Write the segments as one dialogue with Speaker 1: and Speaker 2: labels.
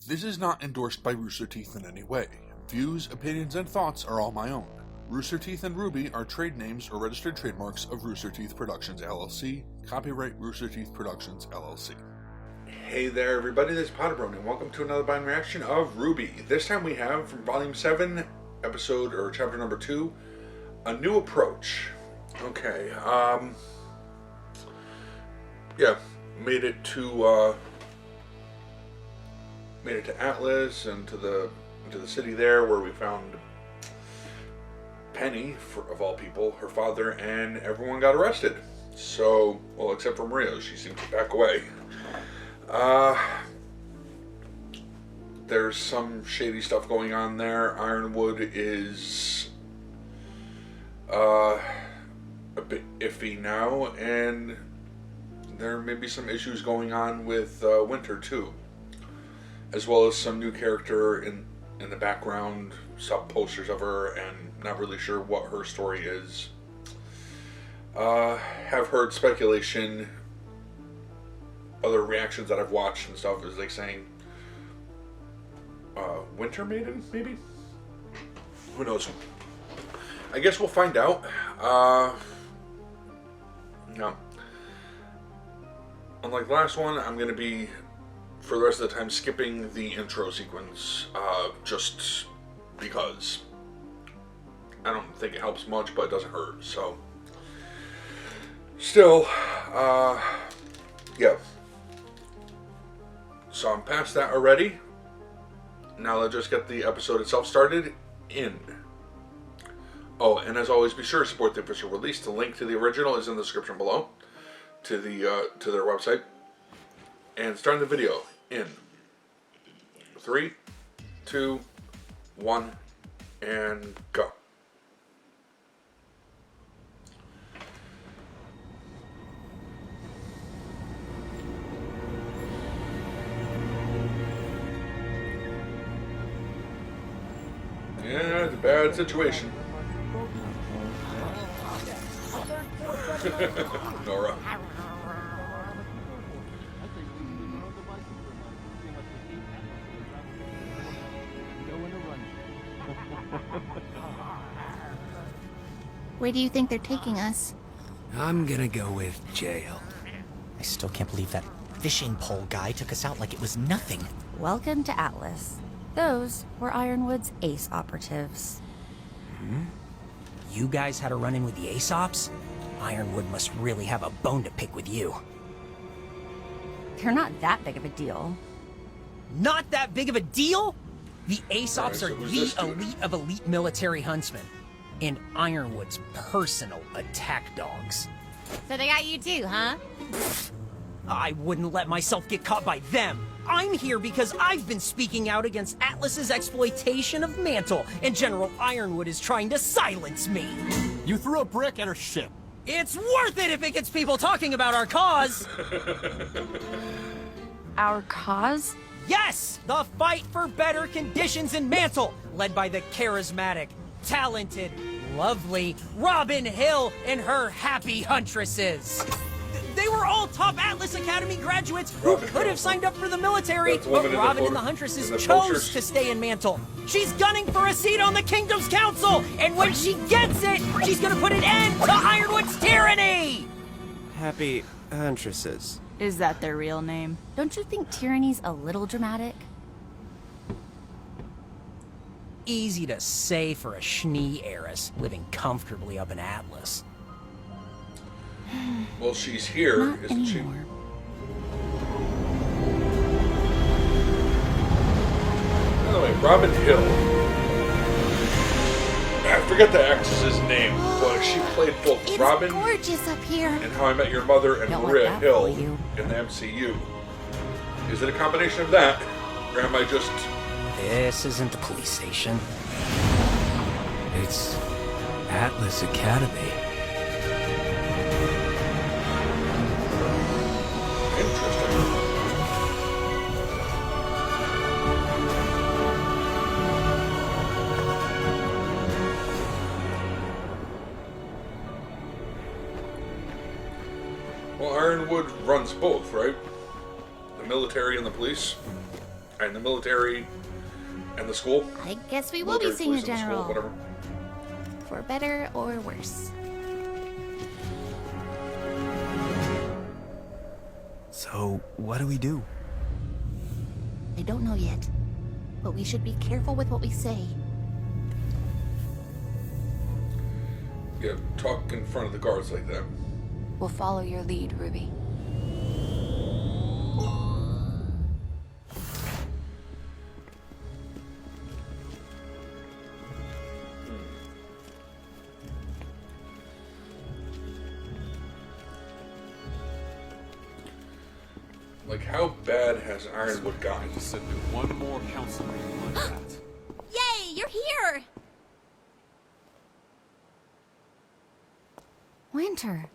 Speaker 1: This is not endorsed by Rooster Teeth in any way. Views, opinions, and thoughts are all my own. Rooster Teeth and RWBY are trade names or registered trademarks of Rooster Teeth Productions, LLC. Copyright Rooster Teeth Productions, LLC. Hey there, everybody. This is PotterBrony, and welcome to another blind reaction of RWBY. This time we have, from Volume 7, Episode, or Chapter Number 2, A New Approach. Okay, yeah, made it to Atlas and to the city there, where we found Penny, of all people, her father, and everyone got arrested. So, well, except for Maria, she seemed to back away. There's some shady stuff going on there. Ironwood is a bit iffy now, and there may be some issues going on with Winter too, as well as some new character in the background, sub posters of her, and not really sure what her story is. Have heard speculation, other reactions that I've watched and stuff is like saying Winter Maiden, maybe? Who knows? I guess we'll find out. No. Unlike the last one, I'm going to be, for the rest of the time, skipping the intro sequence, just because. I don't think it helps much, but it doesn't hurt, so. Still, yeah. So I'm past that already. Now let's just get the episode itself started in. Oh, and as always, be sure to support the official release. The link to the original is in the description below, to their website. And starting the video in 3, 2, 1, and go. Yeah, it's a bad situation. Nora.
Speaker 2: Where do you think they're taking us?
Speaker 3: I'm gonna go with jail.
Speaker 4: I still can't believe that fishing pole guy took us out like it was nothing.
Speaker 2: Welcome to Atlas. Those were Ironwood's ace operatives.
Speaker 4: You guys had a run-in with the Aesop's? Ironwood must really have a bone to pick with you.
Speaker 2: They're not that big of a deal.
Speaker 4: Not that big of a deal? The Aesop's
Speaker 1: Right, so
Speaker 4: are
Speaker 1: who's
Speaker 4: the
Speaker 1: this dude?
Speaker 4: elite of elite military huntsmen. And Ironwood's personal attack dogs.
Speaker 2: So they got you too, huh?
Speaker 4: I wouldn't let myself get caught by them. I'm here because I've been speaking out against Atlas's exploitation of Mantle, and General Ironwood is trying to silence me.
Speaker 5: You threw a brick at her ship.
Speaker 4: It's worth it if it gets people talking about our cause.
Speaker 2: Our cause?
Speaker 4: Yes, the fight for better conditions in Mantle, led by the charismatic, talented, lovely Robin Hill and her happy huntresses. They were all top Atlas Academy graduates who could have signed up for the military, but Robin and the Huntresses chose to stay in Mantle. She's gunning for a seat on the Kingdom's Council, and when she gets it, she's gonna put an end to Ironwood's tyranny!
Speaker 6: Happy Huntresses.
Speaker 2: Is that their real name? Don't you think tyranny's a little dramatic?
Speaker 4: Easy to say for a schnee heiress living comfortably up in Atlas.
Speaker 1: Well, she's here,
Speaker 2: Not
Speaker 1: isn't she?
Speaker 2: anymore.
Speaker 1: By the way, Robin Hill. I forget the actress's name, but she played both
Speaker 2: It's
Speaker 1: Robin
Speaker 2: gorgeous up here.
Speaker 1: and How I Met Your Mother and
Speaker 2: Don't let
Speaker 1: Maria
Speaker 2: that
Speaker 1: Hill
Speaker 2: fool you.
Speaker 1: in the MCU. Is it a combination of that, or am I just...
Speaker 4: This isn't the police station.
Speaker 3: It's Atlas Academy.
Speaker 1: Interesting. Well, Ironwood runs both, right? The military and the police. And the military and the school.
Speaker 2: I guess we will be
Speaker 1: Military,
Speaker 2: seeing a
Speaker 1: police, and the
Speaker 2: general.
Speaker 1: school, whatever.
Speaker 2: For better or worse.
Speaker 3: So, what do we do?
Speaker 2: I don't know yet. But we should be careful with what we say.
Speaker 1: Yeah, talk in front of the guards like that.
Speaker 7: We'll follow your lead, Ruby.
Speaker 1: Like, how bad has Ironwood gotten?
Speaker 5: Just sit through one more council meeting like that.
Speaker 2: Yay, you're here! Winter.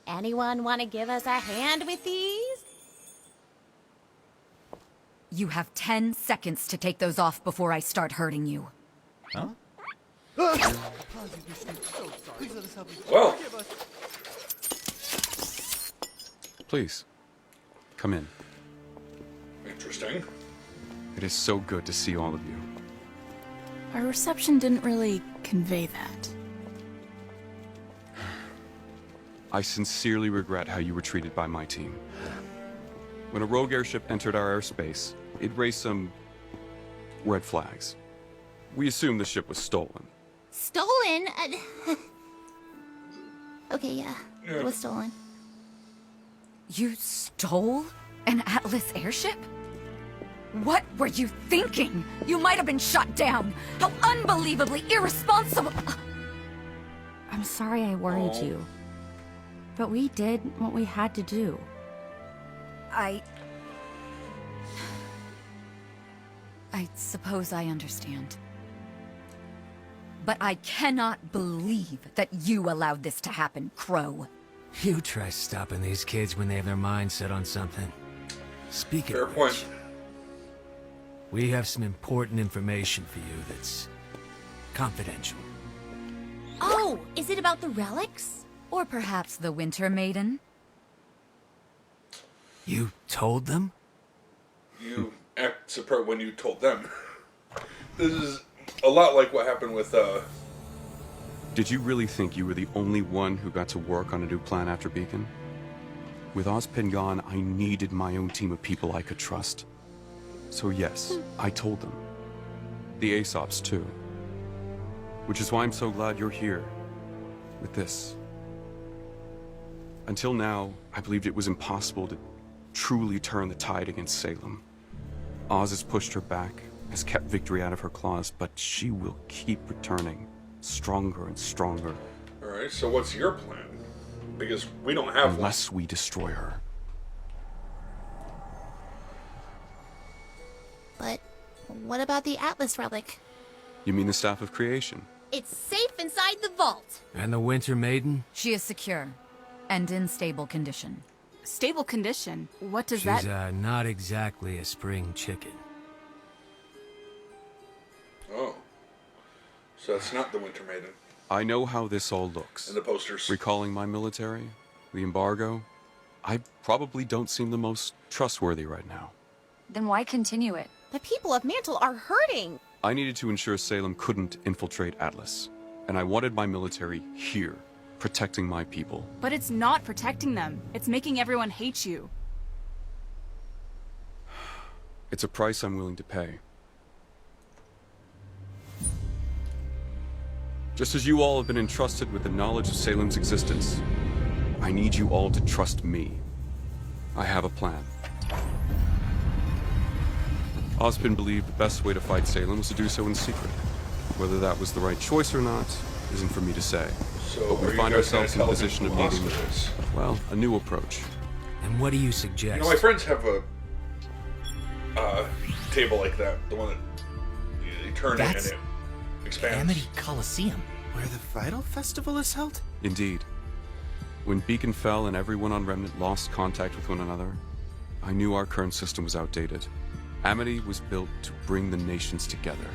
Speaker 2: Anyone want to give us a hand with these?
Speaker 8: You have 10 seconds to take those off before I start hurting you.
Speaker 5: Huh?
Speaker 1: Well,
Speaker 9: Please, come in.
Speaker 1: interesting.
Speaker 9: It is so good to see all of you.
Speaker 7: Our reception didn't really convey that.
Speaker 9: I sincerely regret how you were treated by my team. When a rogue airship entered our airspace, it raised some red flags. We assumed the ship was stolen.
Speaker 2: Stolen? Okay, yeah. It was stolen.
Speaker 8: You stole an Atlas airship? What were you thinking? You might have been shot down. How unbelievably irresponsible.
Speaker 2: I'm sorry I worried you. But we did what we had to do.
Speaker 8: I suppose I understand. But I cannot believe that you allowed this to happen, Crow.
Speaker 3: You try stopping these kids when they have their minds set on something. Speaking
Speaker 1: Fair
Speaker 3: of
Speaker 1: point.
Speaker 3: which, we have some important information for you that's confidential.
Speaker 2: Oh, is it about the relics?
Speaker 8: Or perhaps the Winter Maiden?
Speaker 3: You told them?
Speaker 1: You act surprised when you told them. This is a lot like what happened with,
Speaker 9: Did you really think you were the only one who got to work on a new plan after Beacon? With Ozpin gone, I needed my own team of people I could trust. So yes, I told them. The Aesops too. Which is why I'm so glad you're here. With this. Until now, I believed it was impossible to truly turn the tide against Salem. Oz has pushed her back, has kept victory out of her claws, but she will keep returning. Stronger and stronger.
Speaker 1: alright, so what's your plan? Because we don't have one.
Speaker 9: Unless we destroy her.
Speaker 2: But what about the Atlas relic?
Speaker 9: You mean the Staff of Creation?
Speaker 2: It's safe inside the vault.
Speaker 3: And the Winter Maiden?
Speaker 8: She is secure and in stable condition.
Speaker 7: Stable condition? What does
Speaker 3: She's
Speaker 7: that...
Speaker 3: not exactly a spring chicken.
Speaker 1: Oh. So that's not the Winter Maiden.
Speaker 9: I know how this all looks.
Speaker 1: In the posters.
Speaker 9: Recalling my military, the embargo, I probably don't seem the most trustworthy right now.
Speaker 7: Then why continue it?
Speaker 2: The people of Mantle are hurting.
Speaker 9: I needed to ensure Salem couldn't infiltrate Atlas, and I wanted my military here, protecting my people.
Speaker 7: But it's not protecting them. It's making everyone hate you.
Speaker 9: It's a price I'm willing to pay. Just as you all have been entrusted with the knowledge of Salem's existence, I need you all to trust me. I have a plan. Ozpin believed the best way to fight Salem was to do so in secret. Whether that was the right choice or not isn't for me to say.
Speaker 1: So
Speaker 9: But we
Speaker 1: are you
Speaker 9: find
Speaker 1: guys gonna
Speaker 9: ourselves in a
Speaker 1: tell
Speaker 9: position of
Speaker 1: people
Speaker 9: needing,
Speaker 1: who Ozpin is?
Speaker 9: well, a new approach.
Speaker 3: And what do you suggest?
Speaker 1: You know, my friends have a table like that. The one that you turn it and
Speaker 10: That's
Speaker 1: it expands.
Speaker 10: Amity Coliseum.
Speaker 6: Where the Vital Festival is held?
Speaker 9: Indeed. When Beacon fell and everyone on Remnant lost contact with one another, I knew our current system was outdated. Amity was built to bring the nations together,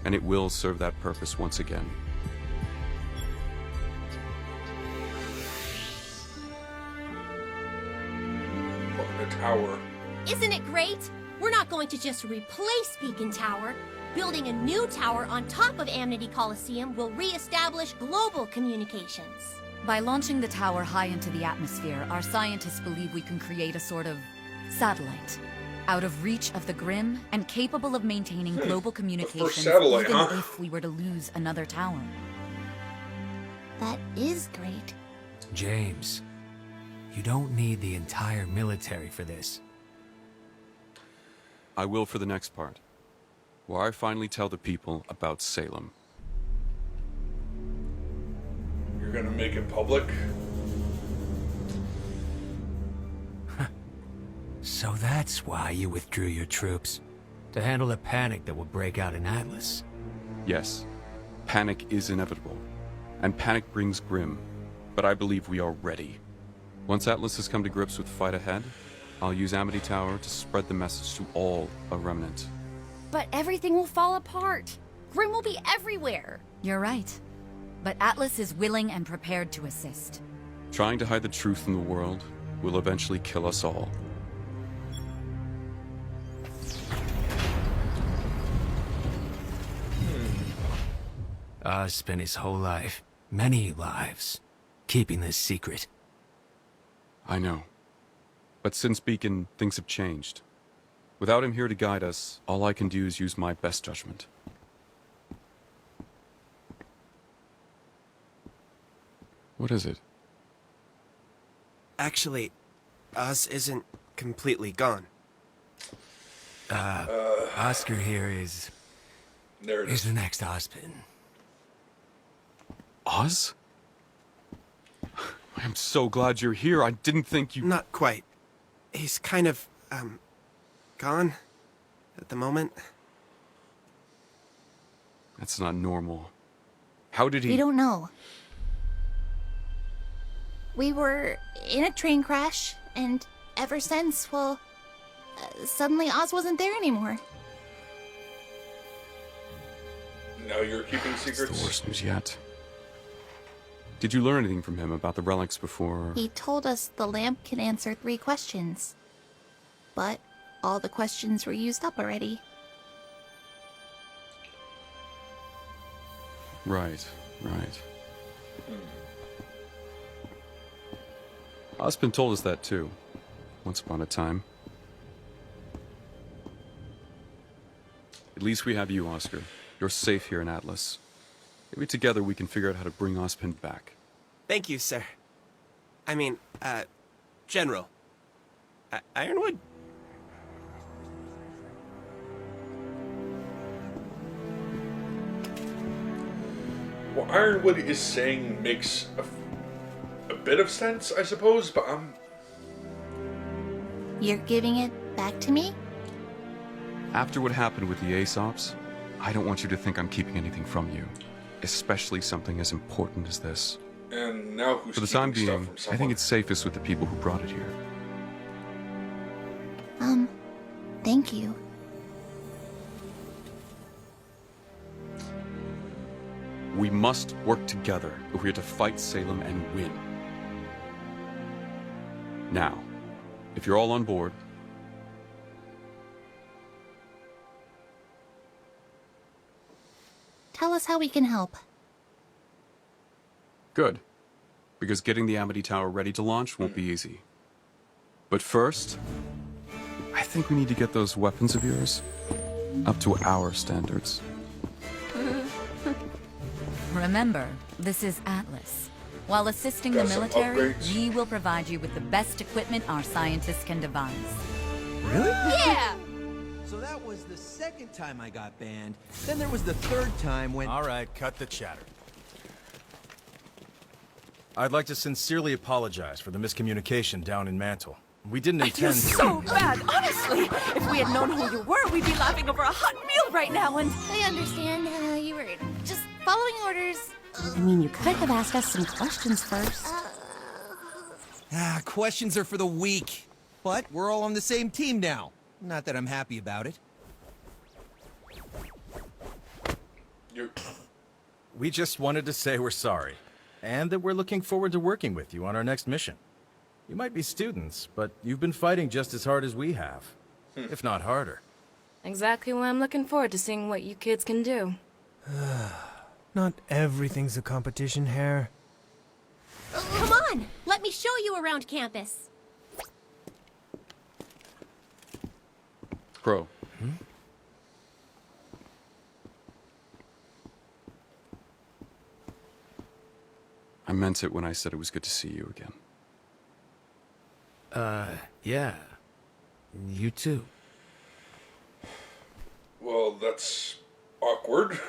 Speaker 9: and it will serve that purpose once again.
Speaker 1: Welcome to Tower.
Speaker 10: Isn't it great? We're not going to just replace Beacon Tower. Building a new tower on top of Amity Coliseum will re-establish global communications.
Speaker 8: By launching the tower high into the atmosphere, our scientists believe we can create a sort of satellite. Out of reach of the Grim and capable of maintaining global communications
Speaker 1: satellite,
Speaker 8: even
Speaker 1: huh?
Speaker 8: if we were to lose another tower.
Speaker 10: That is great.
Speaker 3: James, you don't need the entire military for this.
Speaker 9: I will for the next part, where I finally tell the people about Salem.
Speaker 1: You're gonna make it public?
Speaker 3: So that's why you withdrew your troops? To handle a panic that will break out in Atlas?
Speaker 9: Yes, panic is inevitable, and panic brings Grim, but I believe we are ready. Once Atlas has come to grips with the fight ahead, I'll use Amity Tower to spread the message to all of Remnant.
Speaker 2: But everything will fall apart. Grim will be everywhere.
Speaker 8: You're right. But Atlas is willing and prepared to assist.
Speaker 9: Trying to hide the truth from the world will eventually kill us all.
Speaker 3: Oz spent his whole life, many lives, keeping this secret.
Speaker 9: I know. But since Beacon, things have changed. Without him here to guide us, all I can do is use my best judgment. What is it?
Speaker 6: Actually, Oz isn't completely gone.
Speaker 3: Oscar here is
Speaker 1: There it
Speaker 3: the
Speaker 1: is.
Speaker 3: next Ozpin.
Speaker 9: Oz? I am so glad you're here. I didn't think you...
Speaker 6: Not quite. He's kind of, gone at the moment.
Speaker 9: That's not normal. How did he...
Speaker 10: We don't know. We were in a train crash, and ever since, well, suddenly Oz wasn't there anymore.
Speaker 1: Now you're keeping
Speaker 9: It's the
Speaker 1: secrets?
Speaker 9: worst news yet. Did you learn anything from him about the relics before...
Speaker 10: He told us the lamp can answer 3 questions. But all the questions were used up already.
Speaker 9: Right, right. Ozpin told us that too, once upon a time. At least we have you, Oscar. You're safe here in Atlas. Maybe together we can figure out how to bring Ozpin back.
Speaker 6: Thank you, sir. I mean, General. Ironwood?
Speaker 1: What Ironwood is saying makes a bit of sense, I suppose, but
Speaker 10: You're giving it back to me?
Speaker 9: After what happened with the Aesops, I don't want you to think I'm keeping anything from you. Especially something as important as this.
Speaker 1: And now who's
Speaker 9: For the time
Speaker 1: keeping stuff
Speaker 9: being,
Speaker 1: from
Speaker 9: I
Speaker 1: someone?
Speaker 9: think it's safest with the people who brought it here.
Speaker 10: Thank you.
Speaker 9: We must work together if we are to fight Salem and win. Now, if you're all on board,
Speaker 10: Tell us how we can help.
Speaker 9: good. Because getting the Amity Tower ready to launch won't be easy. But first, I think we need to get those weapons of yours up to our standards.
Speaker 8: Remember, this is Atlas. While assisting the
Speaker 1: Got some
Speaker 8: military,
Speaker 1: upgrades?
Speaker 8: we will provide you with the best equipment our scientists can devise.
Speaker 10: Yeah!
Speaker 11: So that was the second time I got banned. Then there was the third time when...
Speaker 12: All right, cut the chatter. I'd like to sincerely apologize for the miscommunication down in Mantle. We didn't intend to...
Speaker 7: So bad, honestly. If we had known who you were, we'd be laughing over a hot meal right now and...
Speaker 10: I understand. You were just following orders.
Speaker 2: I mean, you could have asked us some questions first.
Speaker 11: Questions are for the weak. But we're all on the same team now. Not that I'm happy about it.
Speaker 12: We just wanted to say we're sorry, and that we're looking forward to working with you on our next mission. You might be students, but you've been fighting just as hard as we have, if not harder.
Speaker 13: Exactly why I'm looking forward to seeing what you kids can do.
Speaker 14: Not everything's a competition, Hare.
Speaker 10: Come on, let me show you around campus.
Speaker 9: Crow. I meant it when I said it was good to see you again.
Speaker 3: Yeah. You too.
Speaker 1: Well, that's awkward.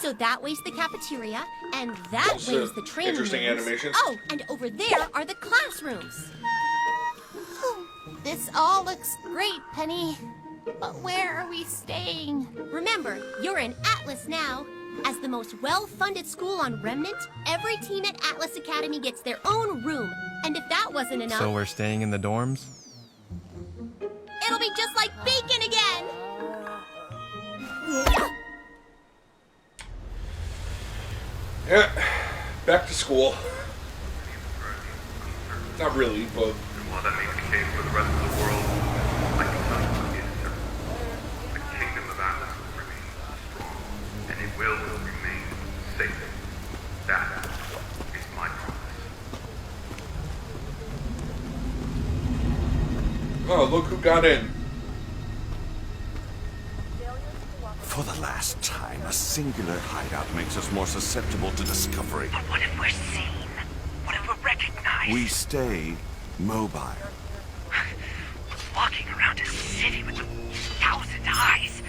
Speaker 10: So that way's the cafeteria, and that way's the training
Speaker 1: interesting
Speaker 10: rooms.
Speaker 1: animations.
Speaker 10: Oh, and over there are the classrooms. This all looks great, Penny. But where are we staying? Remember, you're in Atlas now. As the most well-funded school on Remnant, every team at Atlas Academy gets their own room. And if that wasn't enough...
Speaker 14: So we're staying in the dorms?
Speaker 10: It'll be just like bacon again!
Speaker 1: Yeah, back to school. Not really, but...
Speaker 15: And while that may be the case for the rest of the world, I can tell you what is certain. The kingdom of Atlas will remain strong, and it will remain safe. That is my promise.
Speaker 1: Oh, look who got in.
Speaker 16: For the last time, a singular hideout makes us more susceptible to discovery.
Speaker 17: But what if we're seen? What if we're recognized?
Speaker 16: We stay mobile.
Speaker 17: Walking around a city with 1,000 eyes.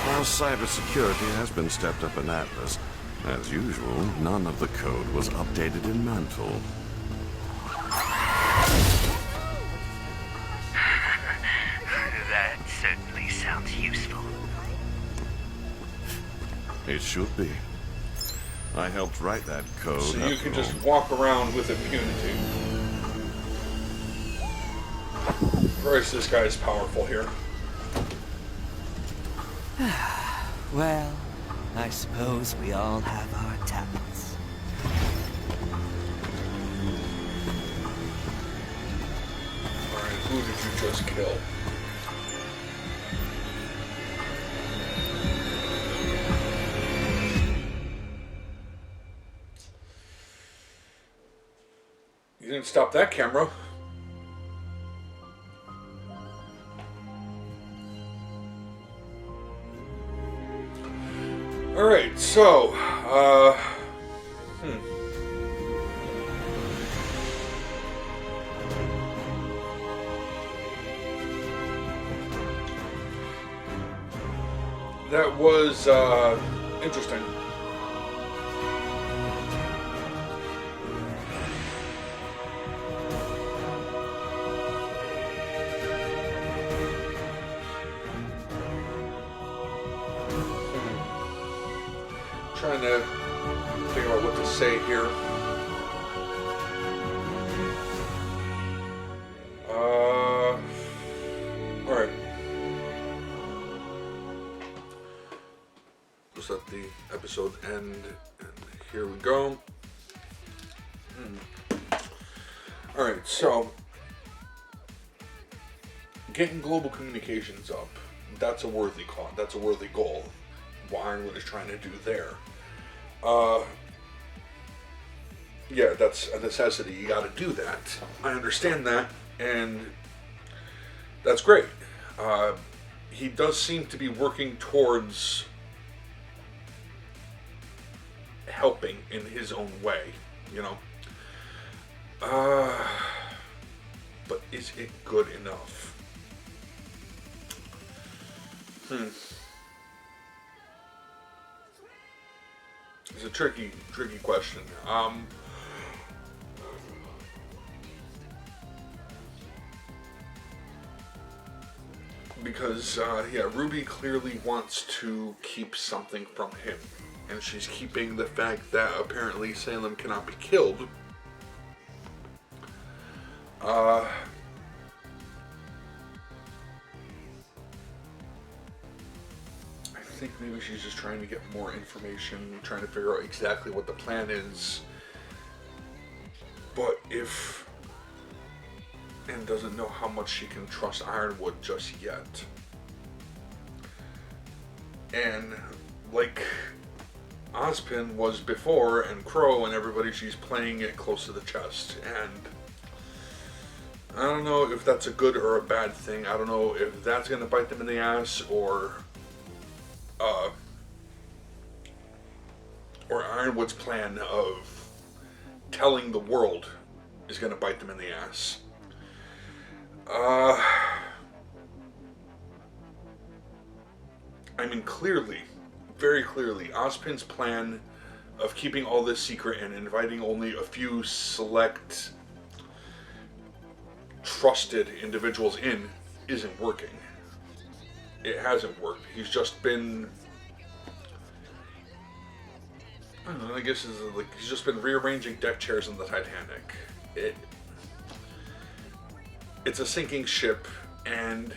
Speaker 16: While cybersecurity has been stepped up in Atlas, as usual, none of the code was updated in Mantle.
Speaker 17: That certainly sounds useful.
Speaker 16: It should be. I helped write that code.
Speaker 1: So you can just walk around with impunity. Christ, this guy is powerful here.
Speaker 18: Well, I suppose we all have our talents.
Speaker 1: Alright, who did you just kill? You didn't stop that camera. Alright, so, that was, interesting. Trying to figure out what to say here. Alright. Just let the episode end, and here we go. Alright, so getting global communications up, that's a worthy cause, that's a worthy goal. What Ironwood is trying to do there. Yeah, that's a necessity. You got to do that. I understand that, and that's great. He does seem to be working towards helping in his own way, you know. But is it good enough? It's a tricky question. Because, yeah, Ruby clearly wants to keep something from him. And she's keeping the fact that apparently Salem cannot be killed. I think maybe she's just trying to get more information, trying to figure out exactly what the plan is. But and doesn't know how much she can trust Ironwood just yet. And like Ozpin was before, and Crow and everybody, she's playing it close to the chest. And I don't know if that's a good or a bad thing. I don't know if that's going to bite them in the ass, or Ironwood's plan of telling the world is going to bite them in the ass. I mean, clearly, very clearly, Ozpin's plan of keeping all this secret and inviting only a few select trusted individuals in isn't working. It hasn't worked. He's just been, I don't know, I guess he's just been rearranging deck chairs in the Titanic. It's a sinking ship, and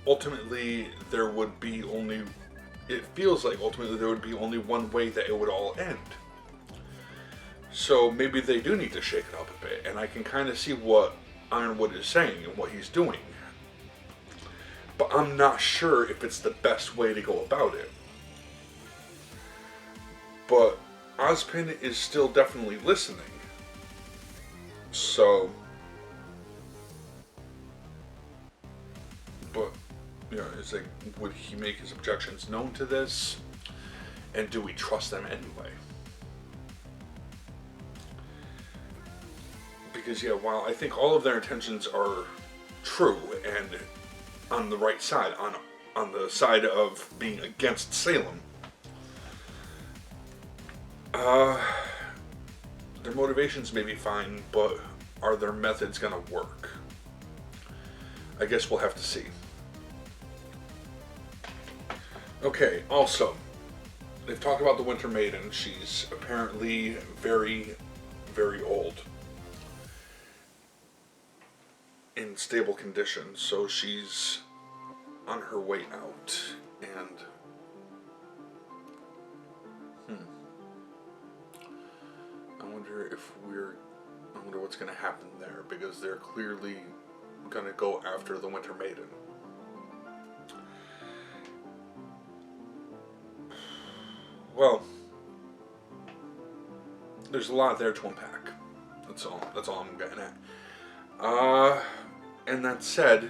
Speaker 1: ultimately there would be only, it feels like ultimately there would be only one way that it would all end. So maybe they do need to shake it up a bit, and I can kind of see what Ironwood is saying and what he's doing. But I'm not sure if it's the best way to go about it. But Ozpin is still definitely listening. So, but, you know, it's like, would he make his objections known to this? And do we trust them anyway? Because, yeah, while I think all of their intentions are true and on the right side, on the side of being against Salem, their motivations may be fine, but are their methods gonna work? I guess we'll have to see. Okay, also, they've talked about the Winter Maiden. She's apparently very, very old. In stable condition, so she's on her way out, and I wonder what's going to happen there, because they're clearly going to go after the Winter Maiden. Well, there's a lot there to unpack. That's all I'm getting at. And that said,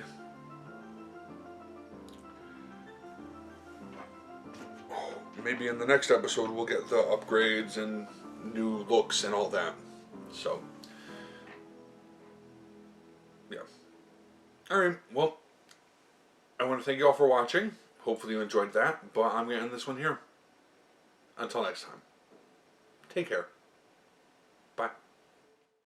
Speaker 1: maybe in the next episode we'll get the upgrades and new looks and all that. So, yeah. Alright, well, I want to thank you all for watching. Hopefully you enjoyed that, but I'm going to end this one here. Until next time, take care. Bye.